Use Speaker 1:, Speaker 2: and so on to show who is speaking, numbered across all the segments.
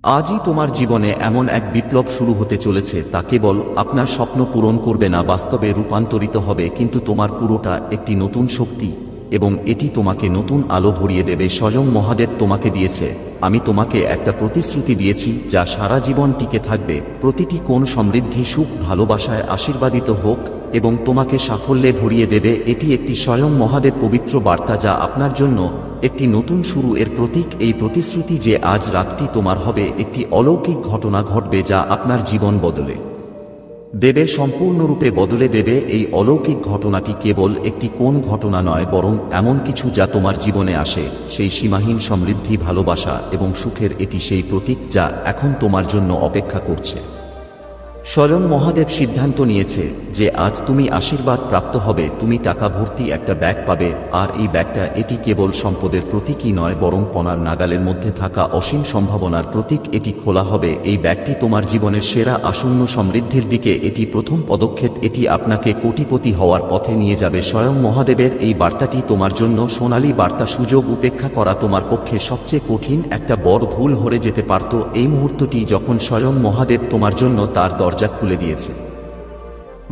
Speaker 1: আজই তোমার জীবনে এমন এক বিপ্লব শুরু হতে চলেছে, তা কেবল আপনার স্বপ্ন পূরণ করবে না, বাস্তবে রূপান্তরিত হবে, কিন্তু তোমার পুরোটা একটি নতুন শক্তি, এবং এটি তোমাকে নতুন আলো ভরিয়ে দেবে। স্বয়ং মহাদেব তোমাকে দিয়েছে। আমি তোমাকে একটা প্রতিশ্রুতি দিয়েছি যা সারা জীবন টিকে থাকবে। প্রতিটি কোণ সমৃদ্ধি, সুখ, ভালোবাসায় আশীর্বাদিত হোক এবং তোমাকে সাফল্যে ভরিয়ে দেবে। এটি একটি স্বয়ং মহাদেব পবিত্র বার্তা যা আপনার জন্য একটি নতুন শুরু এর প্রতীক। এই প্রতিশ্রুতি যে আজ রাতটি তোমার হবে, একটি অলৌকিক ঘটনা ঘটবে যা আপনার জীবন বদলে দেবে, সম্পূর্ণরূপে বদলে দেবে। এই অলৌকিক ঘটনাটি কেবল একটি কোন ঘটনা নয়, বরং এমন কিছু যা তোমার জীবনে আসে, সেই সীমাহীন সমৃদ্ধি, ভালোবাসা এবং সুখের। এটি সেই প্রতীক যা এখন তোমার জন্য অপেক্ষা করছে। স্বয়ং মহাদেব সিদ্ধান্ত নিয়েছে যে আজ তুমি আশীর্বাদ প্রাপ্ত হবে। তুমি টাকা ভর্তি একটা ব্যাগ পাবে, আর এই ব্যাগটা এটি কেবল সম্পদের প্রতীকই নয়, বরং পনার নাগালের মধ্যে থাকা অসীম সম্ভাবনার প্রতীক। এটি খোলা হবে, এই ব্যাগটি তোমার জীবনের সেরা আসন্ন সমৃদ্ধির দিকে। এটি প্রথম পদক্ষেপ, এটি আপনাকে কোটিপতি হওয়ার পথে নিয়ে যাবে। স্বয়ং মহাদেবের এই বার্তাটি তোমার জন্য সোনালী বার্তা। সুযোগ উপেক্ষা করা তোমার পক্ষে সবচেয়ে কঠিন একটা বড় ভুল হয়ে যেতে পারত। এই মুহূর্তটি যখন স্বয়ং মহাদেব তোমার জন্য তার দরজা খুলে দিয়েছে,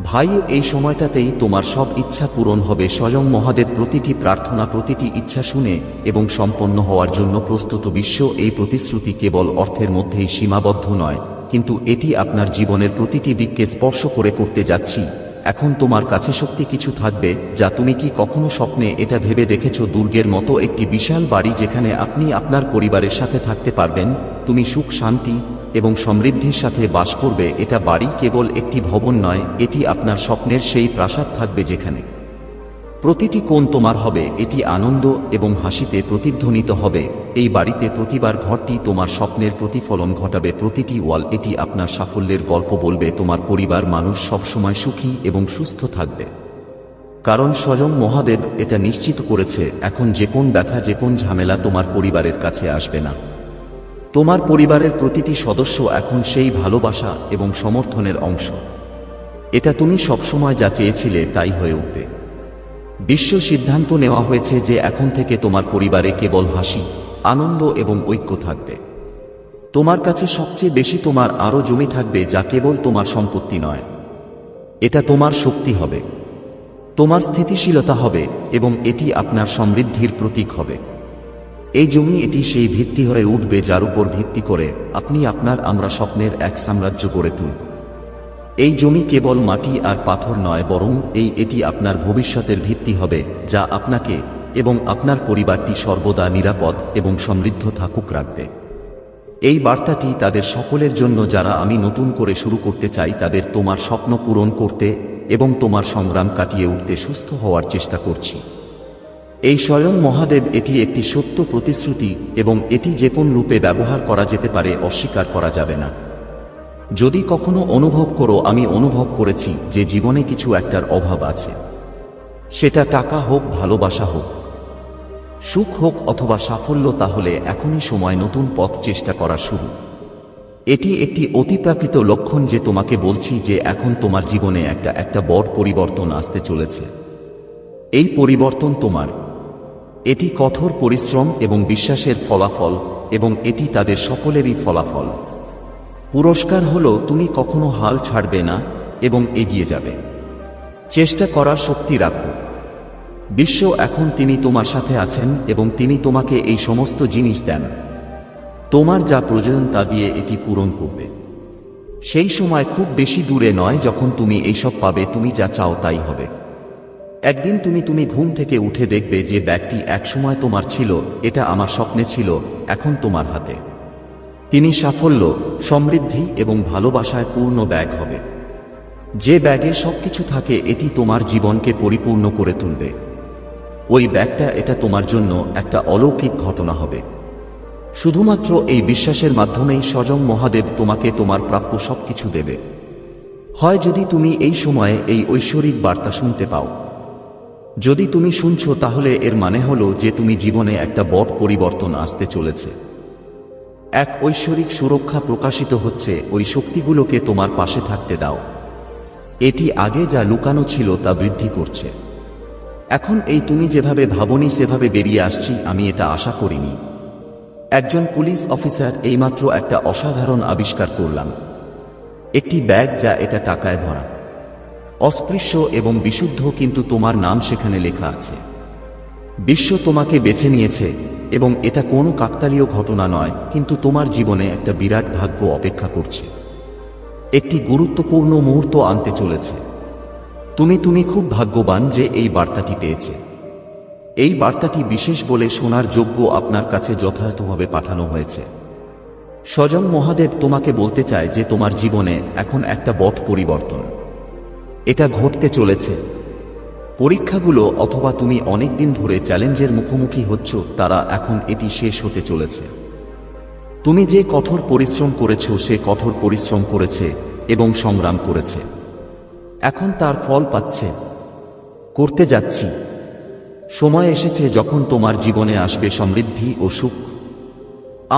Speaker 1: ভাই, এই সময়টাতেই তোমার সব ইচ্ছা পূরণ হবে। স্বয়ং মহাদেব প্রতিটি প্রার্থনা, প্রতিটি ইচ্ছা শুনে এবং সম্পন্ন হওয়ার জন্য প্রস্তুত। বিশ্ব এই প্রতিশ্রুতি কেবল অর্থের মধ্যেই সীমাবদ্ধ নয়, কিন্তু এটি আপনার জীবনের প্রতিটি দিককে স্পর্শ করতে যাচ্ছি। এখন তোমার কাছে শক্তি কিছু থাকবে যা তুমি কি কখনো স্বপ্নে এটা ভেবে দেখেছ? দুর্গের মতো একটি বিশাল বাড়ি যেখানে আপনি আপনার পরিবারের সাথে থাকতে পারবেন। তুমি সুখ, শান্তি এবং সমৃদ্ধির সাথে বাস করবে। এটা বাড়ি কেবল একটি ভবন নয়, এটি আপনার স্বপ্নের সেই প্রাসাদ থাকবে যেখানে প্রতিটি কোণ তোমার হবে। এটি আনন্দ এবং হাসিতে প্রতিধ্বনিত হবে। এই বাড়িতে প্রতিবার ঘরটি তোমার স্বপ্নের প্রতিফলন ঘটাবে। প্রতিটি ওয়াল এটি আপনার সাফল্যের গল্প বলবে। তোমার পরিবার, মানুষ সবসময় সুখী এবং সুস্থ থাকবে, কারণ স্বয়ং মহাদেব এটা নিশ্চিত করেছে। এখন যে কোন ব্যথা, যে কোন ঝামেলা তোমার পরিবারের কাছে আসবে না। তোমার পরিবারের প্রতিটি সদস্য এখন সেই ভালোবাসা এবং সমর্থনের অংশ। এটা তুমি সবসময় যা চেয়েছিলে তাই হয়ে উঠবে। বিশ্ব সিদ্ধান্ত নেওয়া হয়েছে যে এখন থেকে তোমার পরিবারে কেবল হাসি, আনন্দ এবং ঐক্য থাকবে। তোমার কাছে সবচেয়ে বেশি তোমার আরও জমি থাকবে, যা কেবল তোমার সম্পত্তি নয়, এটা তোমার শক্তি হবে, তোমার স্থিতিশীলতা হবে এবং এটি আপনার সমৃদ্ধির প্রতীক হবে। এই জমি, এটি সেই ভিত্তি হয়ে উঠবে যার উপর ভিত্তি করে আমরা স্বপ্নের এক সাম্রাজ্য গড়ে তুলব। এই জমি কেবল মাটি আর পাথর নয়, বরং এটি আপনার ভবিষ্যতের ভিত্তি হবে, যা আপনাকে এবং আপনার পরিবারটি সর্বদা নিরাপদ এবং সমৃদ্ধ থাকুক রাখবে। এই বার্তাটি তাদের সকলের জন্য যারা আমি নতুন করে শুরু করতে চাই, তাদের তোমার স্বপ্ন পূরণ করতে এবং তোমার সংগ্রাম কাটিয়ে উঠতে সুস্থ হওয়ার চেষ্টা করছি। এই স্বয়ং মহাদেব এটি একটি সত্য প্রতিশ্রুতি এবং এটি যে কোন রূপে ব্যবহার করা যেতে পারে, অস্বীকার করা যাবে না। যদি কখনো অনুভব করো, আমি অনুভব করেছি যে জীবনে কিছু একটার অভাব আছে, সেটা টাকা হোক, ভালোবাসা হোক, সুখ হোক অথবা সাফল্য, তাহলে এখনই সময় নতুন পথ চেষ্টা করা শুরু। এটি একটি অতিপ্রাকৃত লক্ষণ যে তোমাকে বলছি যে এখন তোমার জীবনে একটা বড় পরিবর্তন আসতে চলেছে। এই পরিবর্তন তোমার, এটি কঠোর পরিশ্রম এবং বিশ্বাসের ফলাফল, এবং এটি তাদের সকলেরই ফলাফল। পুরস্কার হলো তুমি কখনো হাল ছাড়বে না এবং এগিয়ে যাবে। চেষ্টা করার শক্তি রাখো। বিশ্ব এখন তিনি তোমার সাথে আছেন এবং তিনি তোমাকে এই সমস্ত জিনিস দেন। তোমার যা প্রয়োজন তা দিয়ে এটি পূরণ করবে। সেই সময় খুব বেশি দূরে নয় যখন তুমি এইসব পাবে। তুমি যা চাও তাই হবে। একদিন তুমি ঘুম থেকে উঠে দেখবে যে ব্যাগটি একসময় তোমার ছিল, এটা আমার স্বপ্নে ছিল, এখন তোমার হাতে। তিনি সাফল্য, সমৃদ্ধি এবং ভালোবাসায় পূর্ণ ব্যাগ হবে। যে ব্যাগে সবকিছু থাকে, এটি তোমার জীবনকে পরিপূর্ণ করে তুলবে। ওই ব্যাগটা, এটা তোমার জন্য একটা অলৌকিক ঘটনা হবে। শুধুমাত্র এই বিশ্বাসের মাধ্যমেই স্বয়ং মহাদেব তোমাকে তোমার প্রাপ্য সবকিছু দেবে। হয় যদি তুমি এই সময়ে এই ঐশ্বরিক বার্তা শুনতে পাও। যদি তুমি শুনছো, তাহলে এর মানে হলো যে তুমি জীবনে একটা বড় পরিবর্তন আসতে চলেছে। এক ঐশ্বরিক সুরক্ষা প্রকাশিত হচ্ছে। ওই শক্তিগুলোকে তোমার পাশে থাকতে দাও। এটি আগে যা লুকানো ছিল তা বৃদ্ধি করছে। এখন তুমি যেভাবে ভাবনি সেভাবে বেরিয়ে আসছি, আমি এটা আশা করিনি। একজন পুলিশ অফিসার, এইমাত্র একটা অসাধারণ আবিষ্কার করলাম। একটি ব্যাগ যা এটা টাকায় ভরা, অস্পৃশ্য এবং বিশুদ্ধ, কিন্তু তোমার নাম সেখানে লেখা আছে। বিশ্ব তোমাকে বেছে নিয়েছে এবং এটা কোনো কাকতালীয় ঘটনা নয়, কিন্তু তোমার জীবনে একটা বিরাট ভাগ্য অপেক্ষা করছে। একটি গুরুত্বপূর্ণ মুহূর্ত আনতে চলেছে। তুমি খুব ভাগ্যবান যে এই বার্তাটি পেয়েছে। এই বার্তাটি বিশেষ বলে শোনার যোগ্য, আপনার কাছে যথাযথভাবে পাঠানো হয়েছে। স্বয়ং মহাদেব তোমাকে বলতে চায় যে তোমার জীবনে এখন একটা বড় পরিবর্তন এটা ঘটতে চলেছে। পরীক্ষাগুলো অথবা তুমি অনেক দিন ধরে চ্যালেঞ্জের মুখোমুখি হচ্ছ, তারা এখন এটি শেষ হতে চলেছে। তুমি যে কঠোর পরিশ্রম করেছো, সে কঠোর পরিশ্রম করেছে এবং সংগ্রাম করেছে, এখন তার ফল পাচ্ছে। করতে যাচ্ছি। সময় এসেছে যখন তোমার জীবনে আসবে সমৃদ্ধি ও সুখ।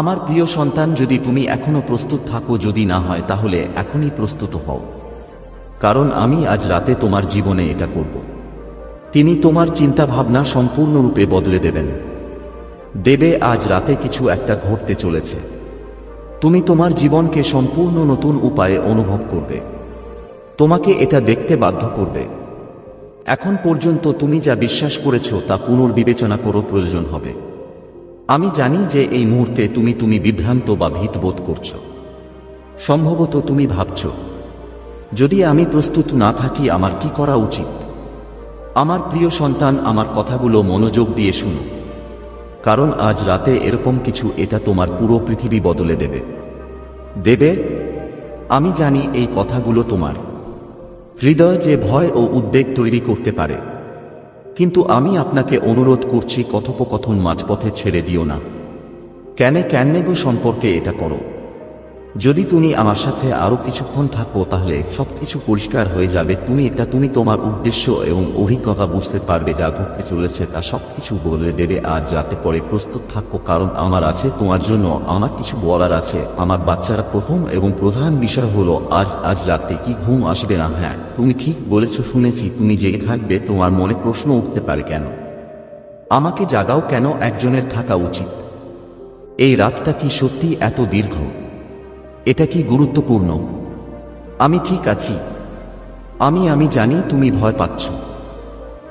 Speaker 1: আমার প্রিয় সন্তান, যদি তুমি এখনো প্রস্তুত থাকো, যদি না হয় তাহলে এখনই প্রস্তুত হও, কারণ আমি আজ রাতে তোমার জীবনে এটা করব। তিনি তোমার চিন্তা ভাবনা সম্পূর্ণরূপে বদলে দেবে। আজ রাতে কিছু একটা ঘটতে চলেছে। তুমি তোমার জীবনকে সম্পূর্ণ নতুন উপায়ে অনুভব করবে। তোমাকে এটা দেখতে বাধ্য করবে। এখন পর্যন্ত তুমি যা বিশ্বাস করেছো তা পুনর্বিবেচনা করো, প্রয়োজন হবে। আমি জানি যে এই মুহূর্তে তুমি বিভ্রান্ত বা ভীত বোধ করছো। সম্ভবত তুমি ভাবছো, যদি আমি প্রস্তুত না থাকি আমার কি করা উচিত? আমার প্রিয় সন্তান, আমার কথাগুলো মনোযোগ দিয়ে শুনো, কারণ আজ রাতে এরকম কিছু, এটা তোমার পুরো পৃথিবী বদলে দেবে। আমি জানি এই কথাগুলো তোমার হৃদয় যে ভয় ও উদ্বেগ তৈরি করতে পারে, কিন্তু আমি আপনাকে অনুরোধ করছি, কথোপকথন মাঝপথে ছেড়ে দিও না। ক্যানেগো সম্পর্কে এটা করো। যদি তুমি আমার সাথে আরো কিছুক্ষণ থাকো তাহলে সবকিছু পরিষ্কার হয়ে যাবে। তুমি তোমার উদ্দেশ্য এবং অভিজ্ঞতা বুঝতে পারবে, যা ঘটতে চলেছে তা সবকিছু বলে দেবে। আজ রাতে পরে প্রস্তুত থাকো, কারণ আমার আছে তোমার জন্য, আমার কিছু বলার আছে। আমার বাচ্চারা, প্রথম এবং প্রধান বিষয় হলো আজ রাতে কি ঘুম আসবে না? হ্যাঁ, তুমি ঠিক বলেছ, শুনেছি তুমি জেগে থাকবে। তোমার মনে প্রশ্ন উঠতে পারে, কেন আমাকে জাগাও? কেন একজনের থাকা উচিত? এই রাতটা কি সত্যি এত দীর্ঘ? এটা কি গুরুত্বপূর্ণ? আমি ঠিক আছি। আমি জানি তুমি ভয় পাচ্ছ,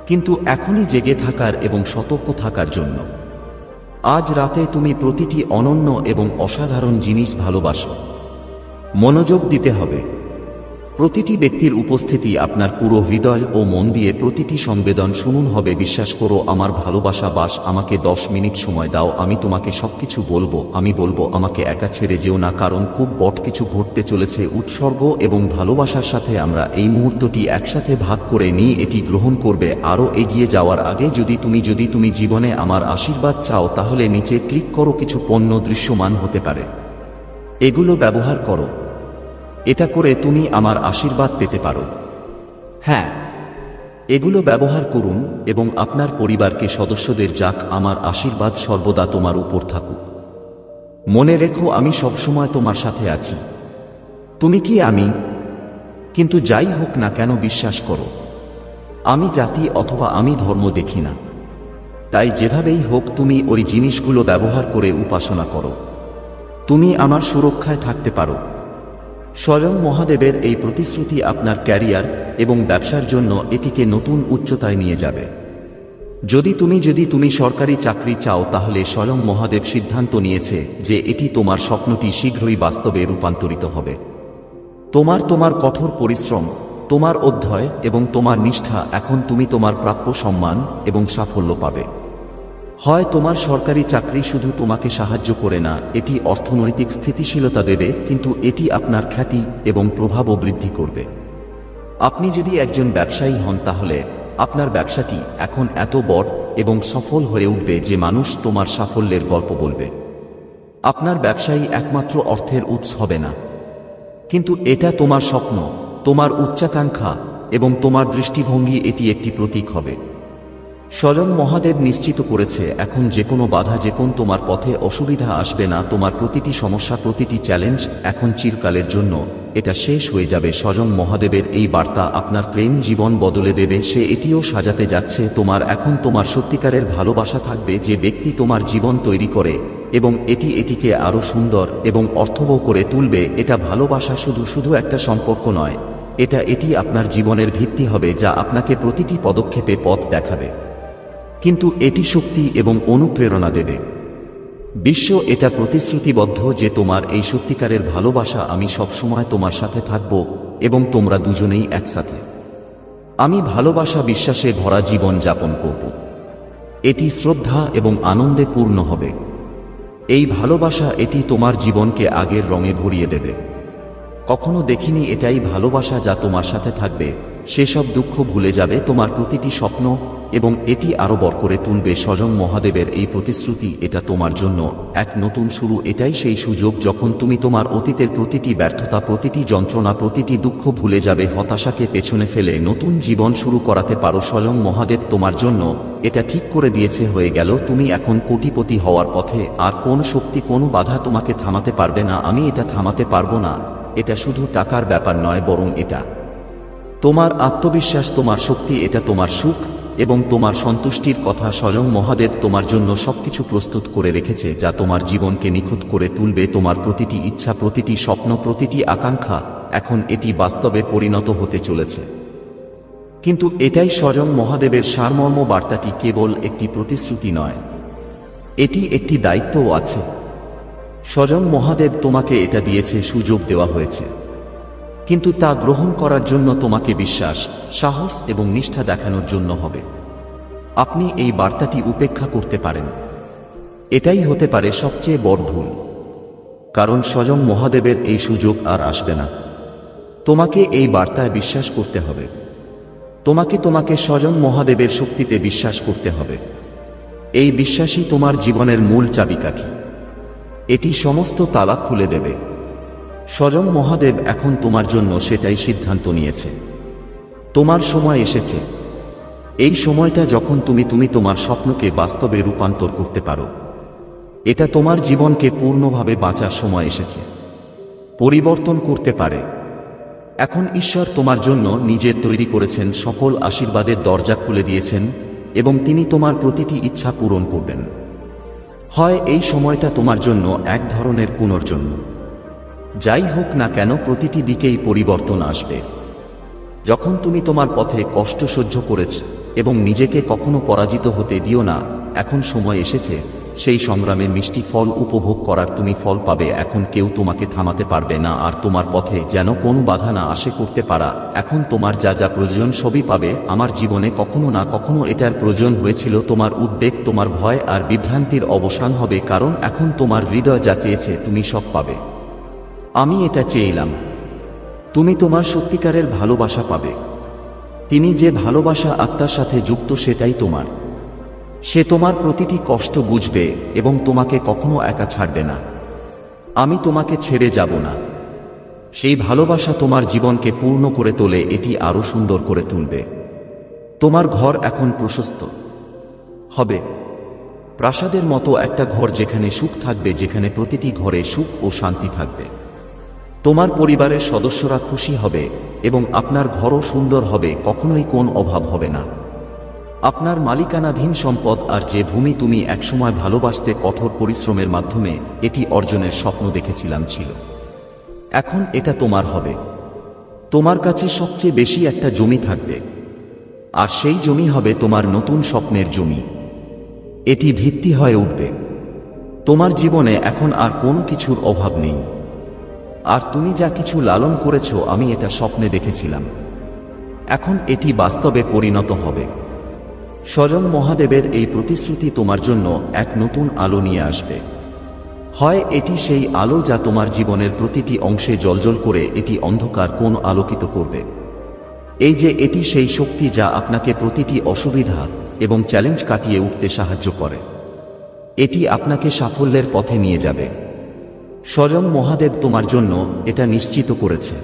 Speaker 1: কিন্তু এখনই জেগে থাকার এবং সতর্ক থাকার জন্য। আজ রাতে তুমি প্রতিটি অনন্য এবং অসাধারণ জিনিস ভালোবাসো। মনোযোগ দিতে হবে। প্রতিটি ব্যক্তির উপস্থিতি আপনার পুরো হৃদয় ও মন দিয়ে, প্রতিটি সংবেদন শুনুন হবে। বিশ্বাস করো, আমার ভালোবাসা বাস। আমাকে 10 মিনিট সময় দাও, আমি তোমাকে সবকিছু বলবো। আমি বলবো, আমাকে একা ছেড়ে যেও না, কারণ খুব বড় কিছু ঘটতে চলেছে। উৎসর্গ এবং ভালোবাসার সাথে আমরা এই মুহূর্তটি একসাথে ভাগ করে নিই। এটি গ্রহণ করবে। আরও এগিয়ে যাওয়ার আগে যদি তুমি জীবনে আমার আশীর্বাদ চাও, তাহলে নিচে ক্লিক করো। কিছু পণ্য দৃশ্যমান হতে পারে, এগুলো ব্যবহার করো। এটা করে তুমি আমার আশীর্বাদ পেতে পারো। হ্যাঁ, এগুলো ব্যবহার করুন এবং আপনার পরিবারকে সদস্যদের যাক। আমার আশীর্বাদ সর্বদা তোমার উপর থাকুক। মনে রেখো, আমি সবসময় তোমার সাথে আছি। তুমি কি আমি? কিন্তু যাই হোক না কেন, বিশ্বাস করো, আমি জাতি অথবা আমি ধর্ম দেখি না। তাই যেভাবেই হোক তুমি ওই জিনিসগুলো ব্যবহার করে উপাসনা করো। তুমি আমার সুরক্ষায় থাকতে পারো। স্বয়ং মহাদেবের এই প্রতিশ্রুতি আপনার ক্যারিয়ার এবং ব্যবসার জন্য এটিকে নতুন উচ্চতায় নিয়ে যাবে। যদি তুমি সরকারি চাকরি চাও, তাহলে স্বয়ং মহাদেব সিদ্ধান্ত নিয়েছে যে এটি তোমার স্বপ্নটি শীঘ্রই বাস্তবে রূপান্তরিত হবে। তোমার কঠোর পরিশ্রম, তোমার অধ্যয় এবং তোমার নিষ্ঠা, এখন তুমি তোমার প্রাপ্য সম্মান এবং সাফল্য পাবে। হয় তোমার সরকারি চাকরি শুধু তোমাকে সাহায্য করে না, এটি অর্থনৈতিক স্থিতিশীলতা দেবে, কিন্তু এটি আপনার খ্যাতি এবং প্রভাবও বৃদ্ধি করবে। আপনি যদি একজন ব্যবসায়ী হন, তাহলে আপনার ব্যবসাটি এখন এত বড় এবং সফল হয়ে উঠবে যে মানুষ তোমার সাফল্যের গল্প বলবে। আপনার ব্যবসায়ী একমাত্র অর্থের উৎস হবে না, কিন্তু এটা তোমার স্বপ্ন, তোমার উচ্চাকাঙ্ক্ষা এবং তোমার দৃষ্টিভঙ্গি, এটি একটি প্রতীক হবে। স্বয়ং মহাদেব নিশ্চিত করেছে এখন যে কোনো বাধা, তোমার পথে অসুবিধা আসবে না। তোমার প্রতিটি সমস্যা, প্রতিটি চ্যালেঞ্জ এখন চিরকালের জন্য এটা শেষ হয়ে যাবে। স্বয়ং মহাদেবের এই বার্তা আপনার প্রেম জীবন বদলে দেবে। সে এটিও সাজাতে যাচ্ছে। তোমার সত্যিকারের ভালোবাসা থাকবে। যে ব্যক্তি তোমার জীবন তৈরি করে এবং এটিকে আরো সুন্দর এবং অর্থবহ করে তুলবে। এটা ভালোবাসা শুধু একটা সম্পর্ক নয়, এটি আপনার জীবনের ভিত্তি হবে যা আপনাকে প্রতিটি পদক্ষেপে পথ দেখাবে, কিন্তু এটি শক্তি এবং অনুপ্রেরণা দেবে। বিশ্ব এটা প্রতিশ্রুতিবদ্ধ যে তোমার এই সত্যিকারের ভালোবাসা, আমি সবসময় তোমার সাথে থাকব এবং তোমরা দুজনেই একসাথে। আমি ভালোবাসা বিশ্বাসে ভরা জীবন যাপন করব। এটি শ্রদ্ধা এবং আনন্দে পূর্ণ হবে। এই ভালোবাসা এটি তোমার জীবনকে আগের রঙে ভরিয়ে দেবে। কখনো দেখিনি এটাই ভালোবাসা যা তোমার সাথে থাকবে, সেসব দুঃখ ভুলে যাবে তোমার প্রতিটি স্বপ্ন, এবং এটি আরো বড় করে তুলবে। স্বয়ং মহাদেবের এই প্রতিশ্রুতি, এটা তোমার জন্য এক নতুন শুরু। এটাই সেই সুযোগ যখন তুমি তোমার অতীতের প্রতিটি ব্যর্থতা, প্রতিটি যন্ত্রণা, প্রতিটি দুঃখ ভুলে যাবে, হতাশাকে পেছনে ফেলে নতুন জীবন শুরু করাতে পারো। স্বয়ং মহাদেব তোমার জন্য এটা ঠিক করে দিয়েছে, হয়ে গেল। তুমি এখন কোটিপতি হওয়ার পথে, আর কোন শক্তি, কোনো বাধা তোমাকে থামাতে পারবে না। আমি এটা থামাতে পারবো না। এটা শুধু টাকার ব্যাপার নয়, বরং এটা তোমার আত্মবিশ্বাস, তোমার শক্তি, এটা তোমার সুখ এবং তোমার সন্তুষ্টির কথা। স্বয়ং মহাদেব তোমার জন্য সবকিছু প্রস্তুত করে রেখেছে যা তোমার জীবনকে নিখুঁত করে তুলবে। তোমার প্রতিটি ইচ্ছা, প্রতিটি স্বপ্ন, প্রতিটি আকাঙ্ক্ষা, এখন এটি বাস্তবে পরিণত হতে চলেছে। কিন্তু এটাই স্বয়ং মহাদেবের সারমর্ম। বার্তাটি কেবল একটি প্রতিশ্রুতি নয়, এটি একটি দায়িত্বও আছে। স্বয়ং মহাদেব তোমাকে এটা দিয়েছে, সুযোগ দেওয়া হয়েছে, কিন্তু তা গ্রহণ করার জন্য তোমাকে বিশ্বাস, সাহস এবং নিষ্ঠা দেখানোর জন্য হবে। আপনি এই বার্তাটি উপেক্ষা করতে পারেন, এটাই হতে পারে সবচেয়ে বড় ভুল, কারণ স্বয়ং মহাদেবের এই সুযোগ আর আসবে না। তোমাকে এই বার্তায় বিশ্বাস করতে হবে। তোমাকে স্বয়ং মহাদেবের শক্তিতে বিশ্বাস করতে হবে। এই বিশ্বাসই তোমার জীবনের মূল চাবিকাঠি। এটি সমস্ত তালা খুলে দেবে। স্বয়ং মহাদেব এখন তোমার জন্য সেটাই সিদ্ধান্ত নিয়েছে। তোমার সময় এসেছে। এই সময়টা যখন তুমি তোমার স্বপ্নকে বাস্তবে রূপান্তর করতে পারো। এটা তোমার জীবনকে পূর্ণভাবে বাঁচার সময় এসেছে, পরিবর্তন করতে পারে। এখন ঈশ্বর তোমার জন্য নিজের তৈরি করেছেন সকল আশীর্বাদের দরজা খুলে দিয়েছেন, এবং তিনি তোমার প্রতিটি ইচ্ছা পূরণ করবেন। হয় এই সময়টা তোমার জন্য এক ধরনের পুনর্জন্ম। যাই হোক না কেন, প্রতিটি দিকেই পরিবর্তন আসবে। যখন তুমি তোমার পথে কষ্ট সহ্য করেছ এবং নিজেকে কখনো পরাজিত হতে দিও না, এখন সময় এসেছে সেই সংগ্রামের মিষ্টি ফল উপভোগ করার। তুমি ফল পাবে। এখন কেউ তোমাকে থামাতে পারবে না, আর তোমার পথে যেন কোনো বাধা না আসে করতে পারা। এখন তোমার যা যা প্রয়োজন সবই পাবে। আমার জীবনে কখনো না কখনো এটার প্রয়োজন হয়েছিল। তোমার উদ্বেগ, তোমার ভয় আর বিভ্রান্তির অবসান হবে, কারণ এখন তোমার হৃদয় যা চেয়েছে তুমি সব পাবে। আমি এটা চেয়েছিলাম। তুমি তোমার সত্যিকারের ভালোবাসা পাবে। তিনি যে ভালোবাসা আত্মার সাথে যুক্ত, সেটাই তোমার। সে তোমার প্রতিটি কষ্ট বুঝবে এবং তোমাকে কখনো একা ছাড়বে না। আমি তোমাকে ছেড়ে যাব না। সেই ভালোবাসা তোমার জীবনকে পূর্ণ করে তোলে, এটি আরো সুন্দর করে তুলবে। তোমার ঘর এখন প্রশস্ত হবে, প্রাসাদের মতো একটা ঘর যেখানে সুখ থাকবে, যেখানে প্রতিটি ঘরে সুখ ও শান্তি থাকবে। তোমার পরিবারের সদস্যরা খুশি হবে এবং আপনার ঘরও সুন্দর হবে। কখনোই কোন অভাব হবে না। আপনার মালিকানাধীন সম্পদ আর যে ভূমি তুমি একসময় ভালোবাসতে কঠোর পরিশ্রমের মাধ্যমে এটি অর্জনের স্বপ্ন দেখেছিলাম ছিল, এখন এটা তোমার হবে। তোমার কাছে সবচেয়ে বেশি একটা জমি থাকবে, আর সেই জমি হবে তোমার নতুন স্বপ্নের জমি। এটি ভিত্তি হয়ে উঠবে। তোমার জীবনে এখন আর কোনো কিছুর অভাব নেই। আর তুমি যা কিছু লালন করেছ, আমি এটা স্বপ্নে দেখেছিলাম, এখন এটি বাস্তবে পরিণত হবে। স্বয়ং মহাদেবের এই প্রতিশ্রুতি তোমার জন্য এক নতুন আলো নিয়ে আসবে। হয় এটি সেই আলো যা তোমার জীবনের প্রতিটি অংশে জ্বলজ্বল করে এটি অন্ধকার কোন আলোকিত করবে। এই যে এটি সেই শক্তি যা আপনাকে প্রতিটি অসুবিধা এবং চ্যালেঞ্জ কাটিয়ে উঠতে সাহায্য করে। এটি আপনাকে সাফল্যের পথে নিয়ে যাবে। স্বয়ং মহাদেব তোমার জন্য এটা নিশ্চিত করেছে।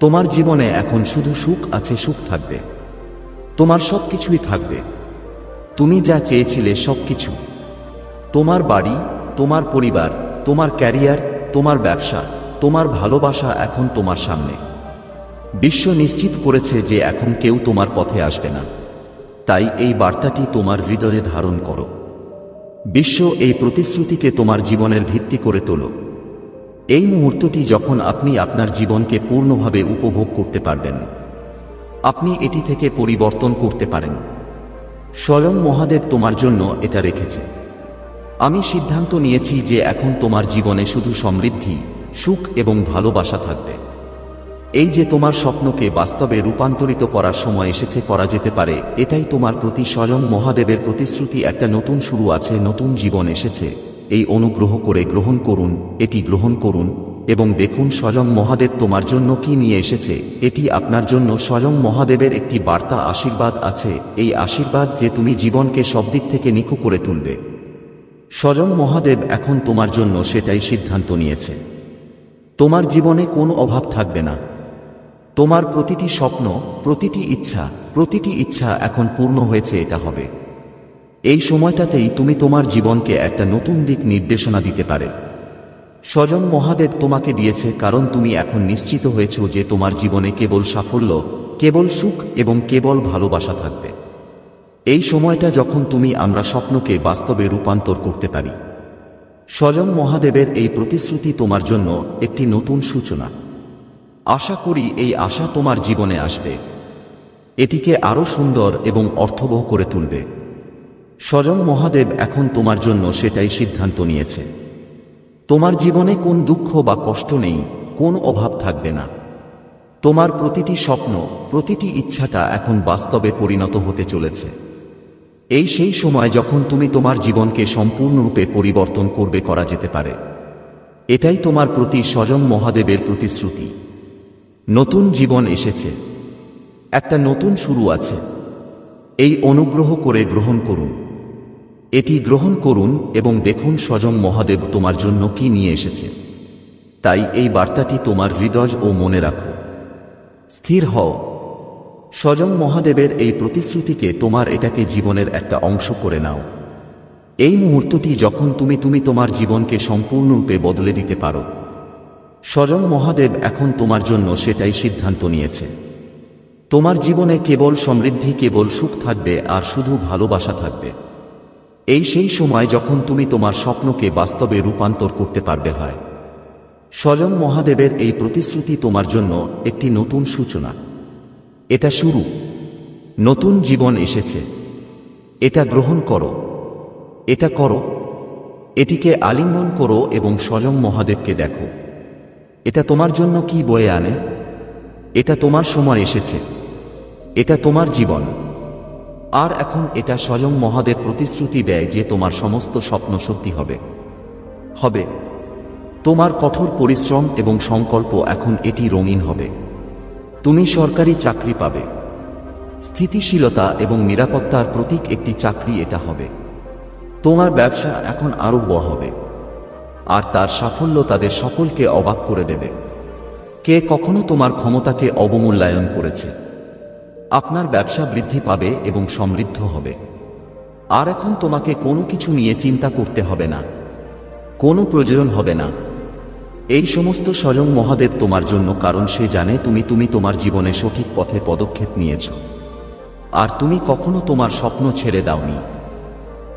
Speaker 1: তোমার জীবনে এখন শুধু সুখ আছে, সুখ থাকবে। তোমার সবকিছুই থাকবে। তুমি যা চেয়েছিলে সবকিছু, তোমার বাড়ি, তোমার পরিবার, তোমার ক্যারিয়ার, তোমার ব্যবসা, তোমার ভালোবাসা এখন তোমার সামনে। বিশ্ব নিশ্চিত করেছে যে এখন কেউ তোমার পথে আসবে না। তাই এই বার্তাটি তোমার হৃদয়ে ধারণ করো। বিশ্ব এই প্রতিশ্রুতিকে তোমার জীবনের ভিত্তি করে তোলো। এই মুহূর্তটি যখন আপনি আপনার জীবনকে পূর্ণভাবে উপভোগ করতে পারবেন, আপনি এটি থেকে পরিবর্তন করতে পারেন। স্বয়ং মহাদেব তোমার জন্য এটা রেখেছে। আমি সিদ্ধান্ত নিয়েছি যে এখন তোমার জীবনে শুধু সমৃদ্ধি, সুখ এবং ভালোবাসা থাকবে। এই যে তোমার স্বপ্নকে বাস্তবে রূপান্তরিত করার সময় এসেছে, করা যেতে পারে, এটাই তোমার প্রতি স্বয়ং মহাদেবের প্রতিশ্রুতি। একটা নতুন শুরু আছে, নতুন জীবন এসেছে। এই অনুগ্রহ করে গ্রহণ করুন, এটি গ্রহণ করুন এবং দেখুন স্বয়ং মহাদেব তোমার জন্য কি নিয়ে এসেছে। এটি আপনার জন্য স্বয়ং মহাদেবের একটি বার্তা, আশীর্বাদ আছে। এই আশীর্বাদ যে তুমি জীবনকে সব দিক থেকে নিখু করে তুলবে। স্বয়ং মহাদেব এখন তোমার জন্য সেটাই সিদ্ধান্ত নিয়েছে। তোমার জীবনে কোনো অভাব থাকবে না। তোমার প্রতিটি স্বপ্ন, প্রতিটি ইচ্ছা এখন পূর্ণ হয়েছে, এটা হবে। এই সময়টাতেই তুমি তোমার জীবনকে একটা নতুন দিক নির্দেশনা দিতে পারে। স্বয়ং মহাদেব তোমাকে দিয়েছে কারণ তুমি এখন নিশ্চিত হয়েছ যে তোমার জীবনে কেবল সাফল্য, কেবল সুখ এবং কেবল ভালোবাসা থাকবে। এই সময়টা যখন আমরা স্বপ্নকে বাস্তবে রূপান্তর করতে পারি। স্বয়ং মহাদেবের এই প্রতিশ্রুতি তোমার জন্য একটি নতুন সূচনা। আশা করি এই আশা তোমার জীবনে আসবে, এটিকে আরও সুন্দর এবং অর্থবহ করে তুলবে। স্বয়ং মহাদেব এখন তোমার জন্য সেটাই সিদ্ধান্ত নিয়েছে। তোমার জীবনে কোন দুঃখ বা কষ্ট নেই, কোন অভাব থাকবে না। তোমার প্রতিটি স্বপ্ন, প্রতিটি ইচ্ছাটা এখন বাস্তবে পরিণত হতে চলেছে। এই সেই সময় যখন তুমি তোমার জীবনকে সম্পূর্ণরূপে পরিবর্তন করবে, করা যেতে পারে। এটাই তোমার প্রতি স্বয়ং মহাদেবের প্রতিশ্রুতি। নতুন জীবন এসেছে, একটা নতুন শুরু আছে। এই অনুগ্রহ করে গ্রহণ করুন, এটি গ্রহণ করুন এবং দেখুন স্বয়ং মহাদেব তোমার জন্য কি নিয়ে এসেছে। তাই এই বার্তাটি তোমার হৃদয় ও মনে রাখো। স্থির হও। স্বয়ং মহাদেবের এই প্রতিশ্রুতিকে এটাকে জীবনের একটা অংশ করে নাও। এই মুহূর্তটি যখন তুমি তোমার জীবনকে সম্পূর্ণরূপে বদলে দিতে পারো। স্বয়ং মহাদেব এখন তোমার জন্য সেটাই সিদ্ধান্ত নিয়েছে। তোমার জীবনে কেবল সমৃদ্ধি, কেবল সুখ থাকবে আর শুধু ভালোবাসা থাকবে। এই সেই সময় যখন তুমি তোমার স্বপ্নকে বাস্তবে রূপান্তর করতে পারবে। হয় স্বয়ং মহাদেবের এই প্রতিশ্রুতি তোমার জন্য একটি নতুন সূচনা। এটা শুরু, নতুন জীবন এসেছে। এটা গ্রহণ করো, এটা করো, এটিকে আলিঙ্গন করো এবং স্বয়ং মহাদেবকে দেখো। এটা তোমার জন্য কি বয়ে আনে। এটা তোমার সময় এসেছে, এটা তোমার জীবন। আর এখন এটা স্বয়ং মহাদেব প্রতিশ্রুতি দেয় যে তোমার সমস্ত স্বপ্ন সত্যি হবে। তোমার কঠোর পরিশ্রম এবং সংকল্প এখন এটি রঙিন হবে। তুমি সরকারি চাকরি পাবে। স্থিতিশীলতা এবং নিরাপত্তার প্রতীক একটি চাকরি এটা হবে। তোমার ব্যবসা এখন আরও বড় হবে আর তার সাফল্য তাদের সকলকে অবাক করে দেবে। কে কখনো তোমার ক্ষমতাকে অবমূল্যায়ন করেছে? আপনার ব্যবসা বৃদ্ধি পাবে এবং সমৃদ্ধ হবে। আর এখন তোমাকে কোনো কিছু নিয়ে চিন্তা করতে হবে না, কোনো প্রয়োজন হবে না। এই সমস্ত স্বয়ং মহাদেব তোমার জন্য, কারণ সে জানে তুমি তোমার জীবনে সঠিক পথে পদক্ষেপ নিয়েছ আর তুমি কখনো তোমার স্বপ্ন ছেড়ে দাওনি।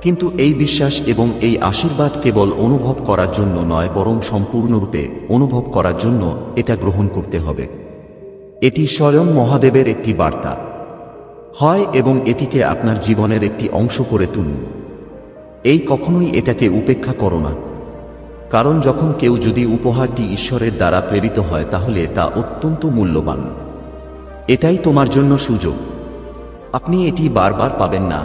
Speaker 1: কিন্তু এই বিশ্বাস এবং এই আশীর্বাদ কেবল অনুভব করার জন্য নয়, বরং সম্পূর্ণরূপে অনুভব করার জন্য এটা গ্রহণ করতে হবে। এটি স্বয়ং মহাদেবের একটি বার্তা হয় এবং এটিকে আপনার জীবনের একটি অংশ করে তুলুন। এই কখনোই এটাকে উপেক্ষা করো না, কারণ যখন কেউ যদি উপহারটি ঈশ্বরের দ্বারা প্রেরিত হয় তাহলে তা অত্যন্ত মূল্যবান। এটাই তোমার জন্য সুযোগ। আপনি এটি বারবার পাবেন না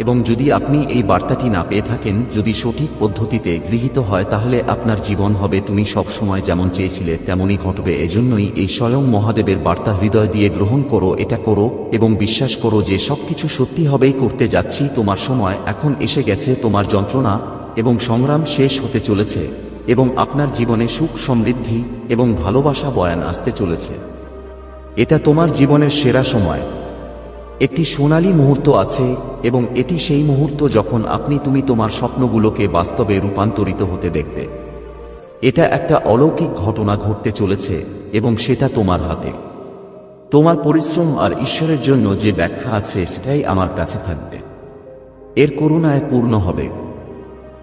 Speaker 1: এবং যদি আপনি এই বার্তাটি না পেয়ে থাকেন, যদি সঠিক পদ্ধতিতে গৃহীত হয়, তাহলে আপনার জীবন হবে তুমি সব সময় যেমন চেয়েছিলে তেমনই ঘটবে। এজন্যই এই স্বয়ং মহাদেবের বার্তা হৃদয় দিয়ে গ্রহণ করো, এটা করো এবং বিশ্বাস করো যে সবকিছু সত্যি হবেই। করতে যাচ্ছি, তোমার সময় এখন এসে গেছে। তোমার যন্ত্রণা এবং সংগ্রাম শেষ হতে চলেছে এবং আপনার জীবনে সুখ, সমৃদ্ধি এবং ভালোবাসা বয়ান আসতে চলেছে। এটা তোমার জীবনের সেরা সময়। একটি সোনালী মুহূর্ত আছে এবং এটি সেই মুহূর্ত যখন তুমি তোমার স্বপ্নগুলোকে বাস্তবে রূপান্তরিত হতে দেখবে। এটা একটা অলৌকিক ঘটনা ঘটতে চলেছে এবং সেটা তোমার হাতে। তোমার পরিশ্রম আর ঈশ্বরের জন্য যে ব্যাখ্যা আছে সেটাই আমার কাছে থাকবে। এর করুণায় পূর্ণ হবে।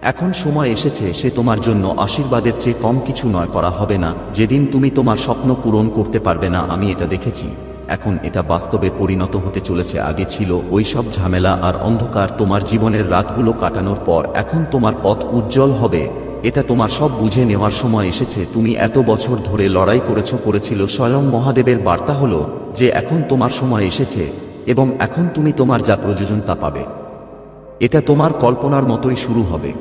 Speaker 1: এখন সময় এসেছে, সে তোমার জন্য আশীর্বাদের চেয়ে কম কিছু নয় করা হবে না। যেদিন তুমি তোমার স্বপ্ন পূরণ করতে পারবে না, আমি এটা দেখেছি, এখন এটা বাস্তবে পরিণত হতে চলেছে। আগে ছিল ওই সব ঝামেলা আর অন্ধকার তোমার জীবনের রাতগুলো কাটানোর পর, এখন তোমার পথ উজ্জ্বল হবে। এটা তোমার সব বুঝে নেওয়ার সময় এসেছে। তুমি এত বছর ধরে লড়াই করেছিল, স্বয়ং মহাদেবের বার্তা হলো যে এখন তোমার সময় এসেছে এবং এখন তুমি তোমার যা প্রয়োজন তা পাবে। এটা তোমার কল্পনার মতোই শুরু হবে।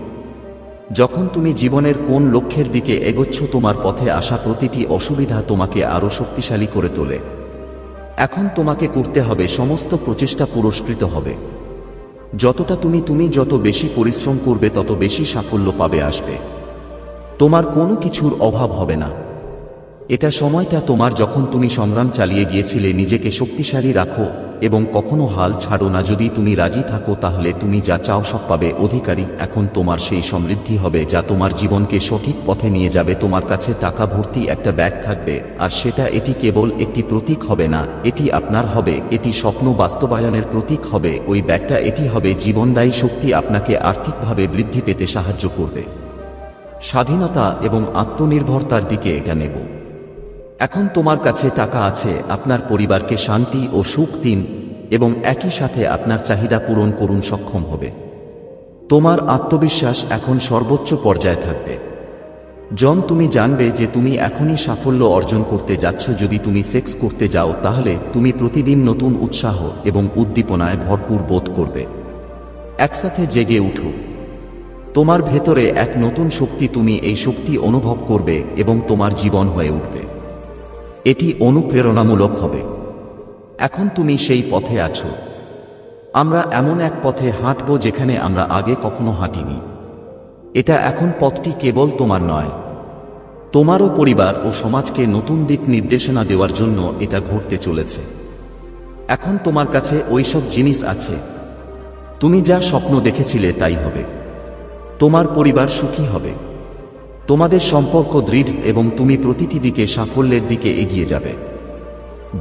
Speaker 1: যখন তুমি জীবনের কোন লক্ষ্যের দিকে এগোচ্ছ, তোমার পথে আসা প্রতিটি অসুবিধা তোমাকে আরো শক্তিশালী করে তোলে। এখন তোমাকে করতে হবে, সমস্ত প্রচেষ্টা পুরস্কৃত হবে। যতটা তুমি যত বেশি পরিশ্রম করবে তত বেশি সাফল্য পাবে আসবে। তোমার কোনো কিছুর অভাব হবে না। এটা সময়টা তোমার, যখন তুমি সংগ্রাম চালিয়ে গিয়েছিলে। নিজেকে শক্তিশালী রাখো এবং কখনো হাল ছাড়ো না। যদি তুমি রাজি থাকো তাহলে তুমি যা চাও সব পাবে অধিকারী। এখন তোমার সেই সমৃদ্ধি হবে যা তোমার জীবনকে সঠিক পথে নিয়ে যাবে। তোমার কাছে টাকা ভর্তি একটা ব্যাগ থাকবে, আর এটি কেবল একটি প্রতীক হবে না, এটি আপনার হবে। এটি স্বপ্ন বাস্তবায়নের প্রতীক হবে। ওই ব্যাগটা এটি হবে জীবনদায়ী শক্তি, আপনাকে আর্থিকভাবে বৃদ্ধি পেতে সাহায্য করবে। স্বাধীনতা এবং আত্মনির্ভরতার দিকে এটা নেব। এখন তোমার কাছে টাকা আছে, আপনার পরিবারকে শান্তি ও সুখ দিন এবং একই সাথে আপনার চাহিদা পূরণ করুন সক্ষম হবে। তোমার আত্মবিশ্বাস এখন সর্বোচ্চ পর্যায়ে থাকবে। তুমি জানবে যে তুমি এখনই সাফল্য অর্জন করতে যাচ্ছ। যদি তুমি সেক্স করতে যাও তাহলে তুমি প্রতিদিন নতুন উৎসাহ এবং উদ্দীপনায় ভরপুর বোধ করবে। একসাথে জেগে উঠো। তোমার ভেতরে এক নতুন শক্তি, তুমি এই শক্তি অনুভব করবে এবং তোমার জীবন হয়ে উঠবে। এটি অনুপ্রেরণামূলক হবে। এখন তুমি সেই পথে আছো। আমরা এমন এক পথে হাঁটব যেখানে আমরা আগে কখনো হাঁটিনি। এটা এখন পথটি কেবল তোমার নয়, তোমারও পরিবার ও সমাজকে নতুন দিক নির্দেশনা দেওয়ার জন্য এটা ঘটতে চলেছে। এখন তোমার কাছে ওইসব জিনিস আছে, তুমি যা স্বপ্ন দেখেছিলে তাই হবে। তোমার পরিবার সুখী হবে, তোমাদের সম্পর্ক দৃঢ় এবং তুমি প্রতিটি দিকে সাফল্যের দিকে এগিয়ে যাবে,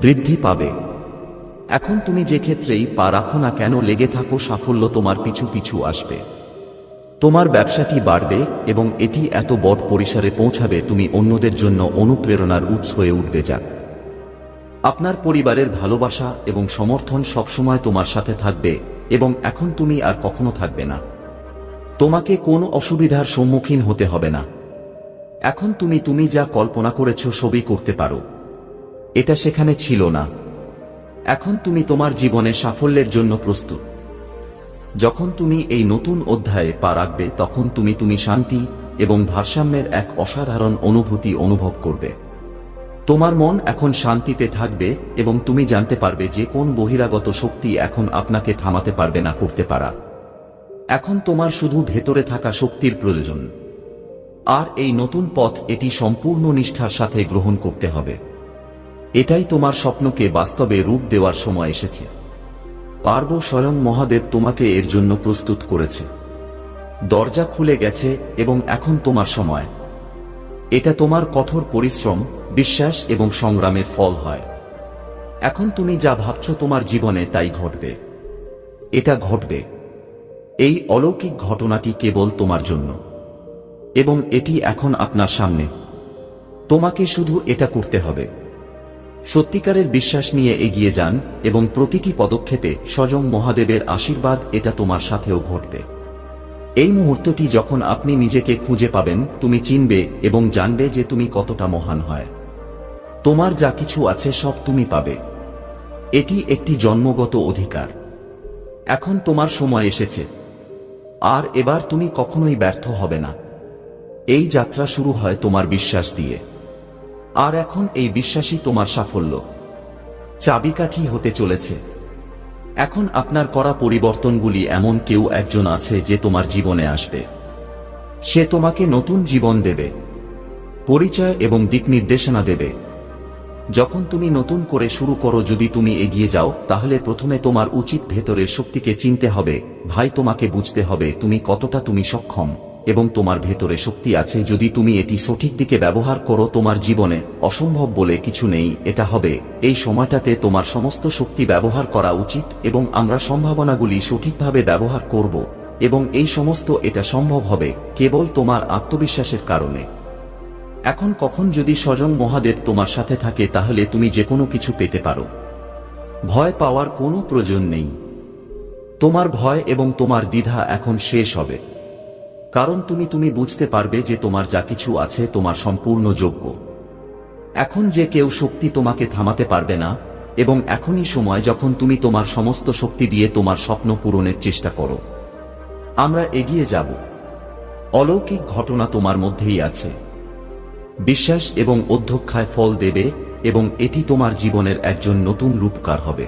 Speaker 1: বৃদ্ধি পাবে। এখন তুমি যে ক্ষেত্রেই পা রাখো না কেন, লেগে থাকো, সাফল্য তোমার পিছু পিছু আসবে। তোমার ব্যবসাটি বাড়বে এবং এটি এত বড় পরিসরে পৌঁছাবে, তুমি অন্যদের জন্য অনুপ্রেরণার উৎস হয়ে উঠবে। যাক, আপনার পরিবারের ভালোবাসা এবং সমর্থন সবসময় তোমার সাথে থাকবে এবং এখন তুমি আর কখনো থাকবে না। তোমাকে কোনো অসুবিধার সম্মুখীন হতে হবে না। এখন তুমি যা কল্পনা করেছ সবই করতে পারো। এটা সেখানে ছিল না। এখন তুমি তোমার জীবনে সাফল্যের জন্য প্রস্তুত। যখন তুমি এই নতুন অধ্যায়ে পা রাখবে তখন তুমি শান্তি এবং ভারসাম্যের এক অসাধারণ অনুভূতি অনুভব করবে। তোমার মন এখন শান্তিতে থাকবে এবং তুমি জানতে পারবে যে কোন বহিরাগত শক্তি এখন আপনাকে থামাতে পারবে না করতে পারা। এখন তোমার শুধু ভেতরে থাকা শক্তির প্রয়োজন। আর এই নতুন পথ, এটি সম্পূর্ণ নিষ্ঠার সাথে গ্রহণ করতে হবে। এটাই তোমার স্বপ্নকে বাস্তবে রূপ দেওয়ার সময় এসেছে। পারব, স্বয়ং মহাদেব তোমাকে এর জন্য প্রস্তুত করেছে। দরজা খুলে গেছে এবং এখন তোমার সময়। এটা তোমার কঠোর পরিশ্রম, বিশ্বাস এবং সংগ্রামের ফল হয়। এখন তুমি যা ভাবছ তোমার জীবনে তাই ঘটবে। এটা ঘটবে। এই অলৌকিক ঘটনাটি কেবল তোমার জন্য এবং এটি এখন আপনার সামনে। তোমাকে শুধু এটা করতে হবে। সত্যিকারের বিশ্বাস নিয়ে এগিয়ে যান এবং প্রতিটি পদক্ষেপে স্বয়ং মহাদেবের আশীর্বাদ এটা তোমার সাথেও ঘটবে। এই মুহূর্তটি যখন আপনি নিজেকে খুঁজে পাবেন, তুমি চিনবে এবং জানবে যে তুমি কতটা মহান হয়। তোমার যা কিছু আছে সব তুমি পাবে। এটি একটি জন্মগত অধিকার। এখন তোমার সময় এসেছে। আর এবার তুমি কখনোই ব্যর্থ হবে না। এই যাত্রা শুরু হয় তোমার বিশ্বাস দিয়ে। আর এখন এই বিশ্বাসই তোমার সাফল্য চাবিকাঠি হতে চলেছে। এখন আপনার করা পরিবর্তনগুলি, এমন কেউ একজন আছে যে তোমার জীবনে আসবে। সে তোমাকে নতুন জীবন দেবে, পরিচয় এবং দিক নির্দেশনা দেবে। যখন তুমি নতুন করে শুরু করো, যদি তুমি এগিয়ে যাও তাহলে প্রথমে তোমার উচিত ভেতরের শক্তিকে চিনতে হবে। ভাই, তোমাকে বুঝতে হবে তুমি কতটা সক্ষম এবং তোমার ভেতরে শক্তি আছে। যদি তুমি এটি সঠিক দিকে ব্যবহার করো, তোমার জীবনে অসম্ভব বলে কিছু নেই, এটা হবে। এই সময়টাতে তোমার সমস্ত শক্তি ব্যবহার করা উচিত এবং আমরা সম্ভাবনাগুলি সঠিকভাবে ব্যবহার করব এবং এই সমস্ত এটা সম্ভব হবে কেবল তোমার আত্মবিশ্বাসের কারণে। এখন কখন যদি স্বয়ং মহাদেব তোমার সাথে থাকে তাহলে তুমি যে কোনো কিছু পেতে পারো। ভয় পাওয়ার কোনো প্রয়োজন নেই। তোমার ভয় এবং তোমার দ্বিধা এখন শেষ হবে, কারণ তুমি বুঝতে পারবে যে তোমার যা কিছু আছে তোমার সম্পূর্ণ যোগ্য। এখন যে কেউ শক্তি তোমাকে থামাতে পারবে না, এবং এখনই সময় যখন তুমি তোমার সমস্ত শক্তি দিয়ে তোমার স্বপ্ন পূরণের চেষ্টা করো। আমরা এগিয়ে যাব। অলৌকিক ঘটনা তোমার মধ্যেই আছে। বিশ্বাস এবং অধ্যক্ষায় ফল দেবে, এবং এটি তোমার জীবনের একজন নতুন রূপকার হবে।